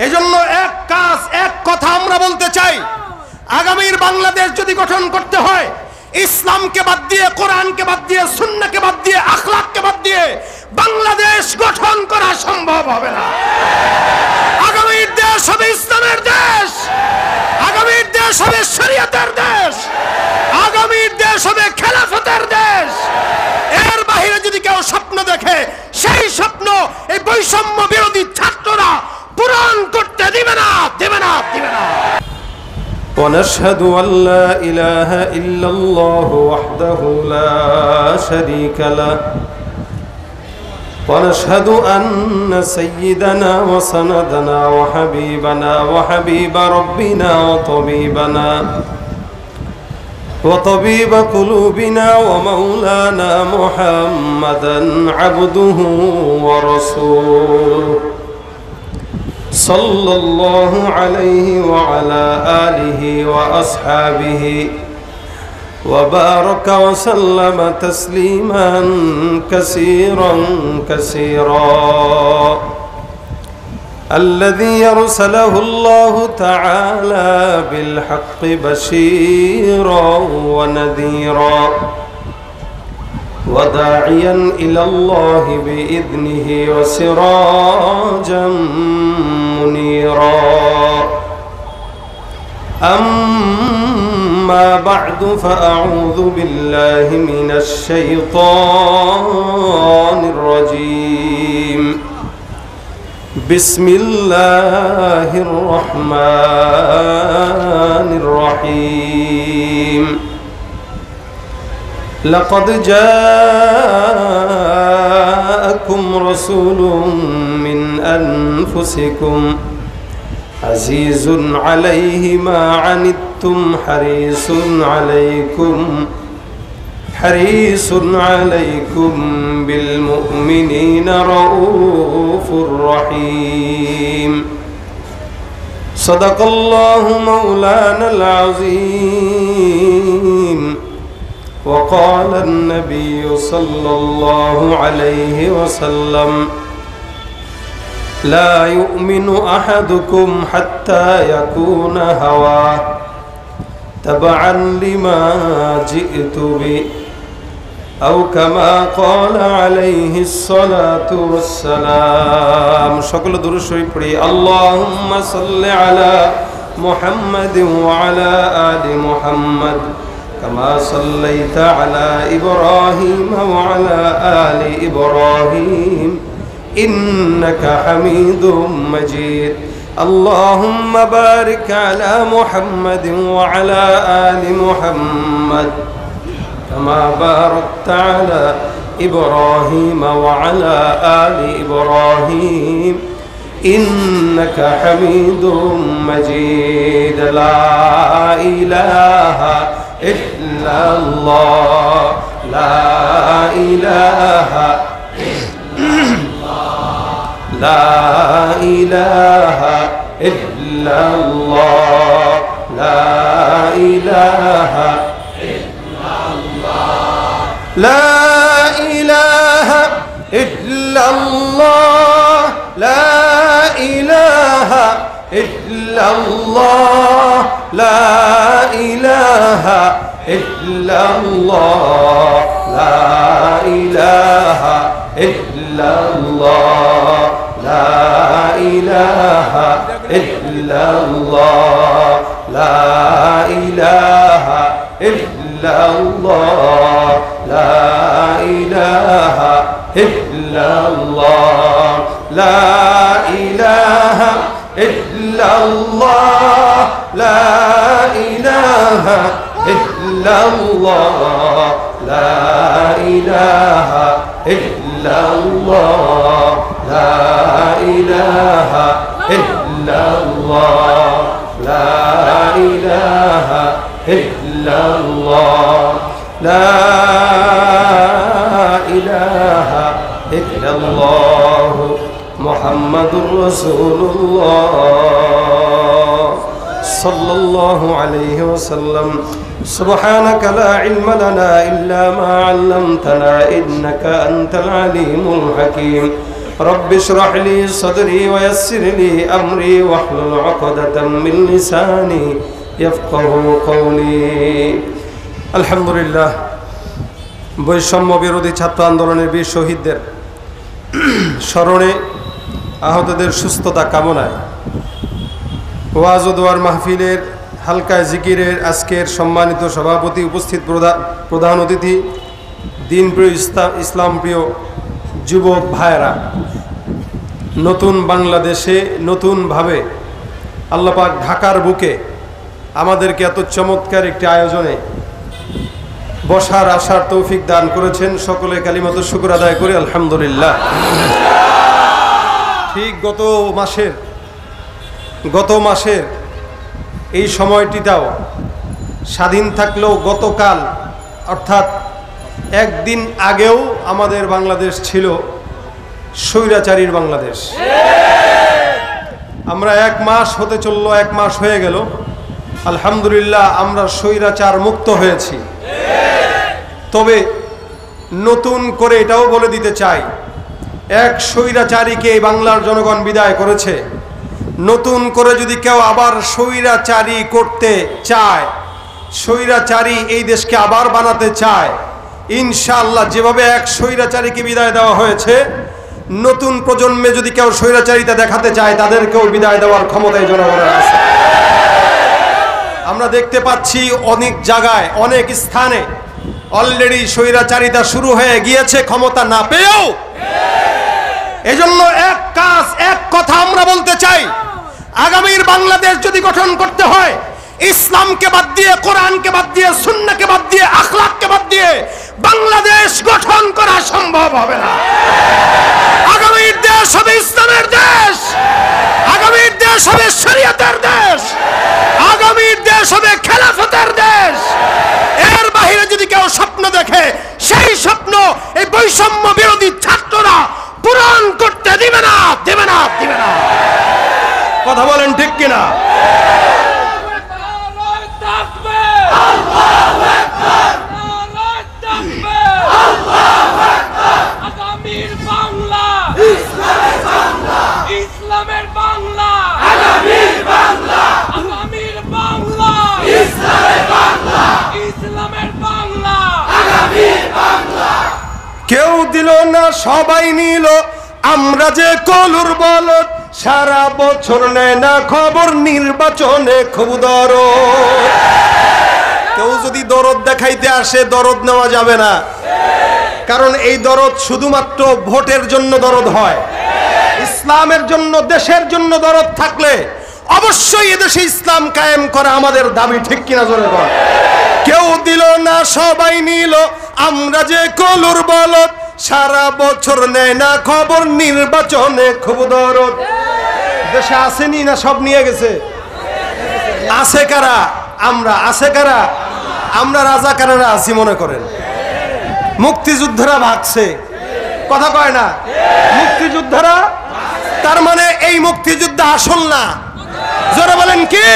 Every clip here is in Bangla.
এজন্য এক কাজ এক কথা আমরা বলতে চাই, আগামীর বাংলাদেশ যদি গঠন করতে হয়, ইসলামকে বাদ দিয়ে, কোরআনকে বাদ দিয়ে, সুন্নাহকে বাদ দিয়ে, আখলাককে বাদ দিয়ে বাংলাদেশ গঠন করা সম্ভব হবে না। আগামীর দেশ হবে ইসলামের দেশ, আগামীর দেশ হবে শরীয়তের দেশ, আগামীর দেশ হবে খেলাফতের দেশ। এর বাইরে যদি কেউ স্বপ্ন দেখে, সেই স্বপ্ন এই বৈষম্য বিরোধী ছাত্ররা পূরণ করতে দিবে না, দিবে না, দিবে না। ونشهد أن لا إله إلا الله وحده لا شريك له ونشهد أن سيدنا وسندنا وحبيبنا وحبيب ربنا وطبيب قلوبنا ومولانا محمدا عبده ورسوله صلى الله عليه وعلى آله وأصحابه وبارك وسلم تسليما كثيرا الذي أرسله الله تعالى بالحق بشيرا ونذيرا وداعيا إلى الله بإذنه وسراجا منيرا أما بعد فأعوذ بالله من الشيطان الرجيم بسم الله الرحمن الرحيم لقد جاءكم رسول من أنفسكم عزيز عليه ما عنتم حريص عليكم بالمؤمنين رؤوف رحيم صدق الله مولانا العظيم وقال النبي صلى الله عليه وسلم لا يؤمن أحدكم حتى يكون هواه تبعا لما جئت به أو كما قال عليه الصلاة والسلام شكل درود شريف پڑھی اللهم صل على محمد وعلى آل محمد كما صليت على إبراهيم وعلى آل إبراهيم إنك حميد مجيد اللهم بارك على محمد وعلى آل محمد كما باركت على إبراهيم وعلى آل إبراهيم إنك حميد مجيد لا إله إلا الله لا إله لا إله إلا الله لا إله إلا الله لا إله إلا الله لا إله إلا الله لا إله إلا الله لا إله إلا الله لا إله إلا الله لا إله إلا الله لا إله إلا الله لا إله إلا الله لا إله إلا الله لا إله إلا الله لا إله إلا الله لا إله إلا الله لا إله إلا الله محمد رسول الله صلى الله عليه وسلم سبحانك لا علم لنا إلا ما علمتنا إنك أنت العليم الحكيم رب اشرح لي صدري ويسر لي أمري واحلل عقدة من لساني يفقهوا قولي الحمد لله বৈষম্য বিরোধী ছাত্র আন্দোলনের বীর শহীদদের স্মরণে আহতদের সুস্থতা কামনায় ওয়াজ ও দোয়ার মাহফিলের হালকা জিকিরের আজকের সম্মানিত সভাপতি, উপস্থিত প্রধান অতিথি, দিনপ্রিয় ইসলাম প্রিয় যুবক ভাইয়েরা, নতুন বাংলাদেশে নতুনভাবে আল্লাহ পাক ঢাকার বুকে আমাদেরকে এত চমৎকার একটি আয়োজনে বসার আসার তৌফিক দান করেছেন। সকলে কালিমাত শুকর আদায় করে আলহামদুলিল্লাহ। ঠিক গত মাসের এই সময়টিটাও স্বাধীন থাকলেও গতকাল অর্থাৎ একদিন আগেও আমাদের বাংলাদেশ ছিল স্বৈরাচারীর বাংলাদেশ। আমরা এক মাস হতে চললো, এক মাস হয়ে গেল, আলহামদুলিল্লাহ আমরা স্বৈরাচার মুক্ত হয়েছি। তবে নতুন করে এটাও বলে দিতে চাই, এক স্বৈরাচারীকে এই বাংলার জনগণ বিদায় করেছে। নতুন করে যদি কেউ আবার স্বৈরাচারী করতে চায়, স্বৈরাচারী এই দেশকে আবার বানাতে চায়, ইনশাআল্লাহ যেভাবে এক স্বৈরাচারীকে বিদায় দেওয়া হয়েছে, নতুন প্রজন্মে যদি কেউ স্বৈরাচারিতা দেখাতে চায় তাদেরকেও বিদায় দেওয়ার ক্ষমতা এই জনগণের আছে। আমরা দেখতে পাচ্ছি অনেক জায়গায়, অনেক স্থানে অলরেডি স্বৈরাচারিতা শুরু হয়ে গিয়েছে ক্ষমতা না পেয়েও। এজন্য এক কথা আমরা বলতে চাই, আগামীর বাংলাদেশ যদি গঠন করতে হয়, ইসলামকে বাদ দিয়ে, কোরআনকে বাদ দিয়ে, সুন্নাহকে বাদ দিয়ে, আখলাককে বাদ দিয়ে বাংলাদেশ গঠন করা সম্ভব হবে না। আগামীর দেশ হবে ইসলামের দেশ, আগামীর দেশ হবে শরীয়তের দেশ, আগামীর দেশ হবে খেলাফতের দেশ। এর বাইরে যদি কেউ স্বপ্ন দেখে, সেই স্বপ্ন এই বৈষম্য বিরোধী ছাত্ররা পূরণ করতে দিবে না। কথা বলেন ঠিক কিনা? ইসলামের বাংলা, আগামীর বাংলা, আগামীর বাংলা, ইসলামের বাংলা, ইসলামের বাংলা, আগামীর বাংলা। কেউ দিল না সবাই নিল, আমরা যে কলুর বলদ, সারা বছর নেয় না খবর, নির্বাচনে খুব দরদ। কেউ যদি দরদ দেখাইতে আসে, দরদ নেওয়া যাবে না, কারণ এই দরদ শুধুমাত্র ভোটের জন্য দরদ হয়। ইসলামের জন্য, দেশের জন্য দরদ থাকলে অবশ্যই এদেশে ইসলাম কায়েম করা আমাদের দাবি, ঠিক কিনা জোরে বল। কেউ দিল না সবাই নিল, আমরা যে কলুর বলদ, সারা বছর নেয় না খবর, নির্বাচনে খুব দরদ। দেশে আসেনি না সব নিয়ে গেছে? আছে কারা? আমরা। আছে কারা? আমরা রাজাকারেরা আছি মনে করেন। মুক্তিযোদ্ধারা ভাগছে, কথা কয় না? মুক্তিযোদ্ধারা, তার মানে এই মুক্তিযুদ্ধ আসল না। জোরে বলেন কি?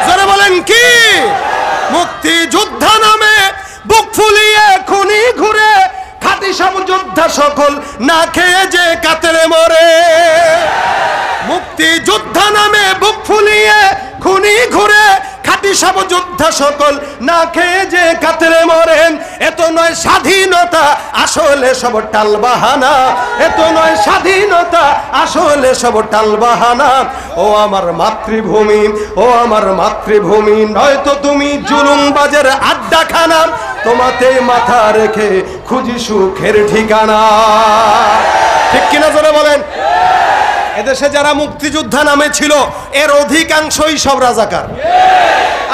জোরে বলেন কি? মুক্তিযোদ্ধা নামে বুক ফুলিয়ে খুনি ঘুরে, খাঁটি সব যোদ্ধা সকল না খেয়ে যে কাতরে মরে। মুক্তিযোদ্ধা নামে বুক ফুলিয়ে খুনি ঘুরে, খাঁটি সব যোদ্ধা সকল না খেয়ে যে কাতরে মরেন। এত নয় স্বাধীনতা, আসলে সব টালবাহানা। এত নয় স্বাধীনতা, আসলে সব টালবাহানা। ও আমার মাতৃভূমি, ও আমার মাতৃভূমি, নয়তো তুমি জুলুমবাজের আড্ডাখানা। তোমাতে মাথা রেখে খুঁজি সুখের ঠিকানা, ঠিক কিনা জোরে বলেন? এদেশে যারা মুক্তিযোদ্ধা নামে ছিল, এর অধিকাংশই সব রাজাকার।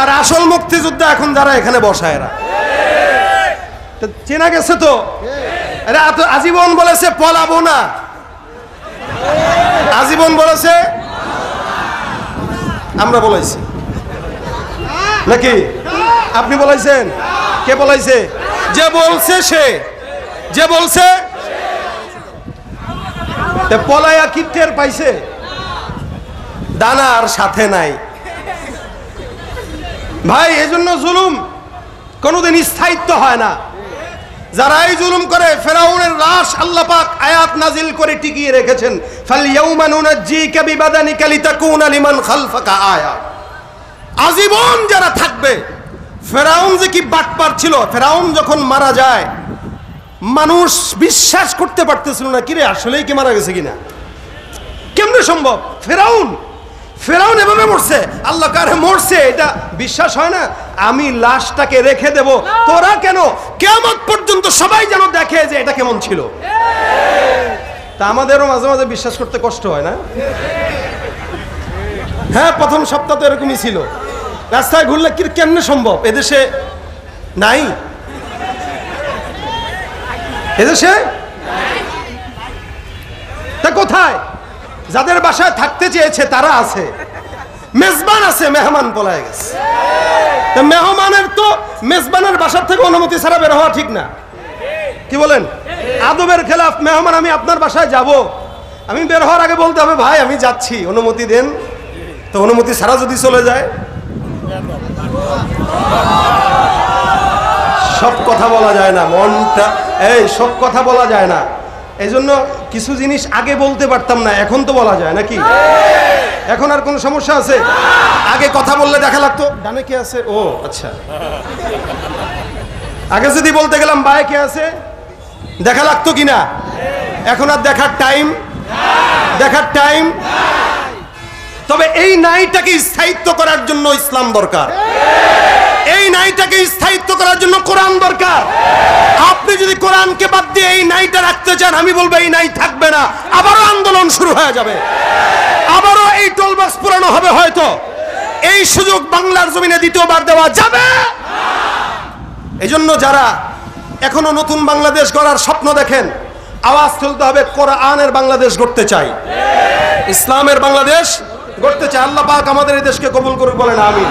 আর আসল মুক্তিযোদ্ধা এখন যারা এখানে বসা, এরা চেনা গেছে তো। এরা আজীবন বলেছে পলাবো না, আজীবন বলেছে। আমরা বলাইছি নাকি? আপনি বলাইছেন? কে বলাইছে? যে বলছে সে, যে বলছে পলায়া কি টের পাইছে? দানার সাথে নাই ভাই। এজন্য জুলুম কোনোদিন স্থায়িত্ব হয় না। যারা এই জুলুম করে ফেরাউনের লাশ আল্লাহ পাক আয়াত নাজিল করে টিকিয়ে রেখেছেন, ফালইয়াউমা নুনাজ্জিকা বিবাদানিকা লিতাকুনা লিমান খালফাকা আয়া। আজীবন যারা থাকবে। ফেরাউন যে কি বাটপার ছিল, ফেরাউন যখন মারা যায় মানুষ বিশ্বাস করতে পারতেছিল না, কিরে আসলেই কি মারা গেছে কিনা, কেমনে সম্ভব? ফেরাউন এভাবে মরছে, আল্লাহ কারে মরছে এটা বিশ্বাস হয় না। আমি লাশটাকে রেখে দেব, তোরা কেন কিয়ামত পর্যন্ত সবাই যেন দেখে যে এটা কেমন ছিল। তা আমাদেরও মাঝে মাঝে বিশ্বাস করতে কষ্ট হয় না? হ্যাঁ, প্রথম সপ্তাহ তো এরকমই ছিল, রাস্তায় ঘুরলে কি কেমনে সম্ভব, এদেশে নাই, এদেশে তা কোথায়? যাদের বাসায় থাকতে চেয়েছে তারা আছে, মেজবান আছে, মেহমান পলায় গেছে। তা মেজবানের বাসার থেকে অনুমতি ছাড়া বের হওয়া ঠিক না, কি বলেন? আদবের খেলাফ। মেহমান আমি আপনার বাসায় যাব, আমি বের হওয়ার আগে বলতে হবে ভাই আমি যাচ্ছি, অনুমতি দেন। তো অনুমতি ছাড়া যদি চলে যায়, সব কথা বলা যায় না, মনটা সব কথা বলা যায় না। এই জন্য কিছু জিনিস আগে বলতে পারতাম না, এখন তো বলা যায় নাকি? এখন আর কোনো সমস্যা আছে? আগে কথা বললে দেখা লাগতো ডানে কে আছে, ও আচ্ছা। আগে যদি বলতে গেলাম বায়ে কে আছে, দেখা লাগতো কিনা? এখন আর দেখার টাইম। তবে এই নাইটাকে স্থায়িত্ব করার জন্য ইসলাম দরকার, এই নাইটাকে স্থায়িত্ব করার জন্য কোরআন দরকার। আপনি যদি কোরআনকে বাদ দিয়ে এই নাইটা রাখতে চান, আমি বলবো এই নাই থাকবে না, আবারও আন্দোলন শুরু হয়ে যাবে, আবারও এই টোল বক্স পুরানো হবে। হয়তো এই সুযোগ বাংলার জমিনে দ্বিতীয়বার দেওয়া যাবে। এই জন্য যারা এখনো নতুন বাংলাদেশ গড়ার স্বপ্ন দেখেন, আওয়াজ তুলতে হবে, কোরআনের বাংলাদেশ গড়তে চাই, ইসলামের বাংলাদেশ গড়তে চাই। আল্লাহ পাক আমাদের এই দেশকে কবুল করুক, বলেন আমিন।